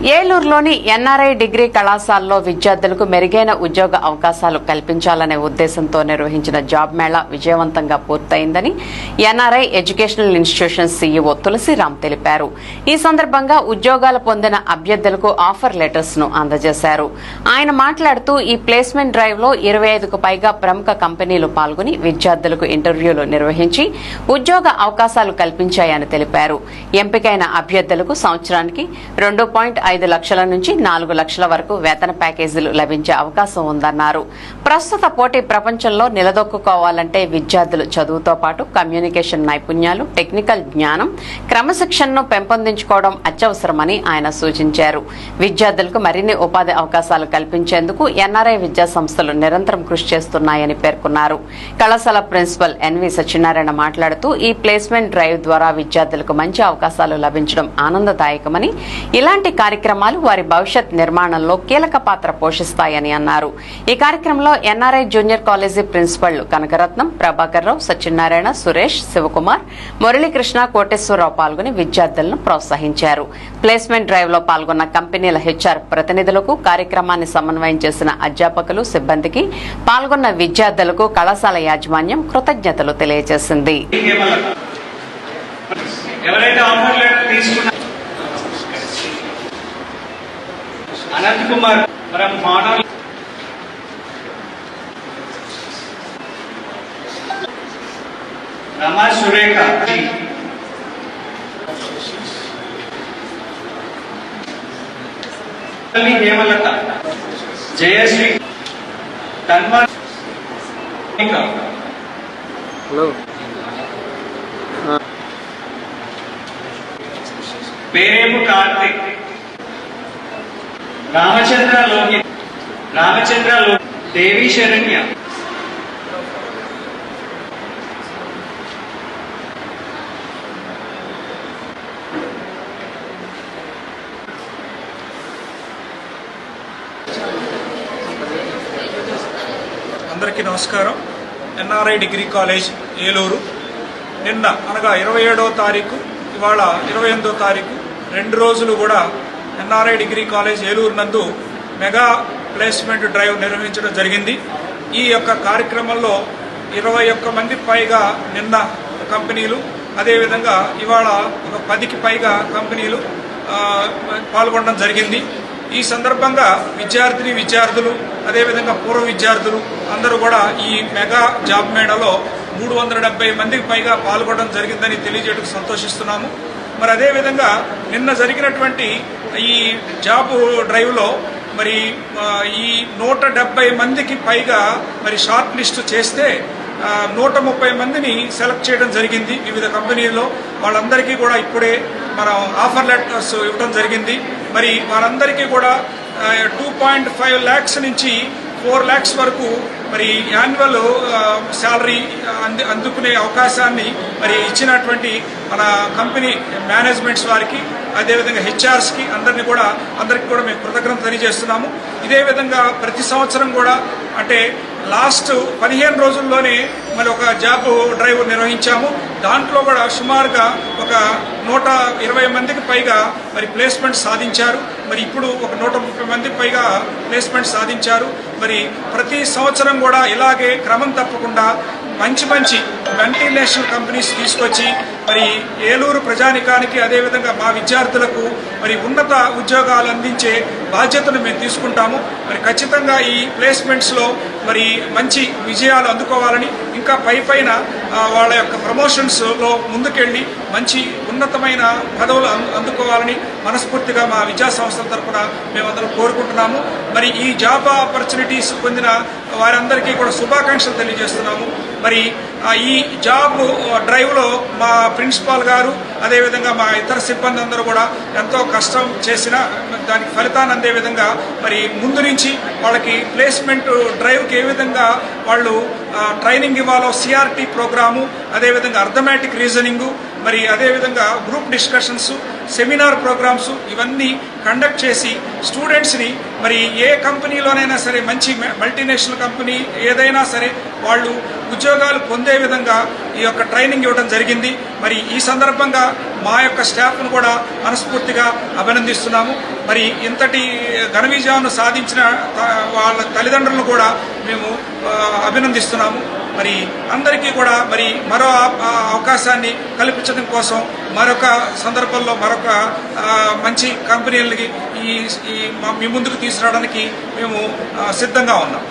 ఏలూరులోని NRI degree కళాశాలలో విద్యార్థులకు మెరుగైన ఉద్యోగ అవకాశాలు కల్పించాలనే ఉద్దేశంతో నిర్వహించిన జాబ్ మేళా విజయవంతంగా పూర్తయిందని NRI educational institution CEO Tulsiram తెలిపారు. ఈ సందర్భంగా ఉద్యోగాలు పొందిన అభ్యర్థులకు ఆఫర్ లెటర్స్ ను అందజేశారు. ఆయన మాట్లాడుతూ ఈ ప్లేస్మెంట్ డ్రైవ్ లో 25కు పైగా ప్రముఖ కంపెనీలు పాల్గొని విద్యార్థులకు ఇంటర్వ్యూలు నిర్వహించి ఉద్యోగ అవకాశాలు కల్పించాయని తెలిపారు. ఎంపికైన అభ్యర్థులకు సంవత్సరానికి 2.5 లక్షల నుంచి 4 లక్షల వరకు వేతన ప్యాకేజీలు లభించే అవకాశం ఉందన్నారు. ప్రస్తుత పోటీ ప్రపంచంలో నిలదొక్కుకోవాలంటే విద్యార్థులు చదువుతో పాటు కమ్యూనికేషన్ నైపుణ్యాలు, టెక్నికల్ జ్ఞానం, క్రమశిక్షణను పెంపొందించుకోవడం అత్యవసరమని ఆయన సూచించారు. విద్యార్థులకు మరిన్ని ఉపాధి అవకాశాలు కల్పించేందుకు ఎన్ఆర్ఐ విద్యా సంస్థలు నిరంతరం కృషి చేస్తున్నాయని పేర్కొన్నారు. కళాశాల ప్రిన్సిపల్ ఎన్వి సత్యనారాయణ మాట్లాడుతూ ఈ ప్లేస్మెంట్ డ్రైవ్ ద్వారా విద్యార్థులకు మంచి అవకాశాలు లభించడం ఆనందదాయకమని, ఇలాంటి కార్యక్రమాలు వారి భవిష్యత్ నిర్మాణంలో కీలక పాత్ర పోషిస్తాయని అన్నారు. ఈ కార్యక్రమంలో NRI junior college principal Kanakaratnam, Prabhakar Rao, Satyanarayana, Suresh, Sivakumar, Muralikrishna, Koteswararao పాల్గొని విద్యార్థులను ప్రోత్సహించారు. ప్లేస్మెంట్ డ్రైవ్ లో పాల్గొన్న కంపెనీల హెచ్ఆర్ ప్రతినిధులకు, కార్యక్రమాన్ని సమన్వయం చేసిన అధ్యాపకులు, సిబ్బందికి, పాల్గొన్న విద్యార్థులకు కళాశాల యాజమాన్యం కృతజ్ఞతలు తెలియజేసింది. Anant Kumar from model Rama Surekha Hemalatha Jayashree Tanmay hello पेरेमु कार्तिक रामचंद्र लोहित देवी शरण्य అందరికీ నమస్కారం. ఎన్ఆర్ఐ డిగ్రీ కాలేజ్ ఏలూరు నిన్న అనగా 27వ తారీఖు, ఇవాళ 28వ తారీఖు 2 రోజులు కూడా ఎన్ఆర్ఐ డిగ్రీ కాలేజ్ ఏలూరు నందు మెగా ప్లేస్మెంట్ డ్రైవ్ నిర్వహించడం జరిగింది. ఈ యొక్క కార్యక్రమంలో 21 మంది పైగా నిన్న కంపెనీలు, అదేవిధంగా ఇవాళ ఒక 10కి పైగా కంపెనీలు పాల్గొనడం జరిగింది. ఈ సందర్భంగా విద్యార్థులు, అదేవిధంగా పూర్వ విద్యార్థులు అందరూ కూడా ఈ మెగా జాబ్ మేళాలో 370 మందికి పైగా పాల్గొనడం జరిగిందని తెలియజేయడం సంతోషిస్తున్నాము. మరి అదేవిధంగా నిన్న జరిగినటువంటి ఈ జాబ్ డ్రైవ్లో మరి ఈ 170 మందికి పైగా మరి షార్ట్ లిస్ట్ చేస్తే 130 మందిని సెలెక్ట్ చేయడం జరిగింది వివిధ కంపెనీల్లో. వాళ్ళందరికీ కూడా ఇప్పుడే మనం ఆఫర్ లెటర్స్ ఇవ్వడం జరిగింది. మరి వాళ్ళందరికీ కూడా 2.5 lakhs నుంచి 4 lakhs వరకు మరి యాన్యువల్ శాలరీ అందుకునే అవకాశాన్ని మరి ఇచ్చినటువంటి మన కంపెనీ మేనేజ్మెంట్స్ వారికి, అదేవిధంగా హెచ్ఆర్స్కి అందరికీ కూడా మేము కృతజ్ఞత తెలియజేస్తున్నాము. ఇదే విధంగా ప్రతి సంవత్సరం కూడా అంటే లాస్ట్ 15 రోజుల్లోనే మరి ఒక జాబ్ డ్రైవ్ నిర్వహించాము. దాంట్లో కూడా సుమారుగా ఒక 120 మందికి పైగా మరి ప్లేస్మెంట్ సాధించారు. మరి ఇప్పుడు ఒక 130 మందికి పైగా ప్లేస్మెంట్ సాధించారు. మరి ప్రతి సంవత్సరం కూడా ఇలాగే క్రమం తప్పకుండా మంచి మల్టీనేషనల్ కంపెనీస్ తీసుకొచ్చి మరి ఏలూరు ప్రజానికానికి, అదేవిధంగా మా విద్యార్థులకు మరి ఉన్నత ఉద్యోగాలు అందించే బాధ్యతను మేము తీసుకుంటాము. మరి ఖచ్చితంగా ఈ ప్లేస్మెంట్స్లో మరి మంచి విజయాలు అందుకోవాలని, ఇంకా పైన వాళ్ళ యొక్క ప్రమోషన్స్లో ముందుకెళ్ళి మంచి ఉన్నతమైన పదవులు అందుకోవాలని మనస్ఫూర్తిగా మా విద్యా సంస్థల తరఫున మేమందరం కోరుకుంటున్నాము. మరి ఈ జాబ్ ఆపర్చునిటీస్ పొందిన వారందరికీ కూడా శుభాకాంక్షలు తెలియజేస్తున్నాము. మరి ఈ జాబ్ డ్రైవ్లో మా ప్రిన్సిపాల్ గారు, అదేవిధంగా మా ఇతర సిబ్బంది అందరూ కూడా ఎంతో కష్టం చేసిన దానికి ఫలితాన్ని అందే విధంగా మరి ముందు నుంచి వాళ్ళకి ప్లేస్మెంట్ డ్రైవ్కి ఏ విధంగా వాళ్ళు ట్రైనింగ్ ఇవ్వాలో సిఆర్టీ ప్రోగ్రాము, అదేవిధంగా అర్థమెటిక్ రీజనింగు, మరి అదేవిధంగా గ్రూప్ డిస్కషన్స్, సెమినార్ ప్రోగ్రామ్స్ ఇవన్నీ కండక్ట్ చేసి స్టూడెంట్స్ని మరి ఏ కంపెనీలోనైనా సరే మంచి మల్టీనేషనల్ కంపెనీ ఏదైనా సరే వాళ్ళు ఉద్యోగాలు పొందే విధంగా ఈ యొక్క ట్రైనింగ్ ఇవ్వడం జరిగింది. మరి ఈ సందర్భంగా మా యొక్క స్టాఫ్ను కూడా మనస్ఫూర్తిగా అభినందిస్తున్నాము. మరి ఇంతటి ఘన విజయాన్ని సాధించిన వాళ్ళ తల్లిదండ్రులను కూడా మేము అభినందిస్తున్నాము. మరి అందరికీ కూడా మరి మరో అవకాశాన్ని కల్పించడం కోసం మరొక సందర్భంలో మరొక మంచి కంపెనీలకి మీ ముందుకు తీసుకురావడానికి మేము సిద్ధంగా ఉన్నాం.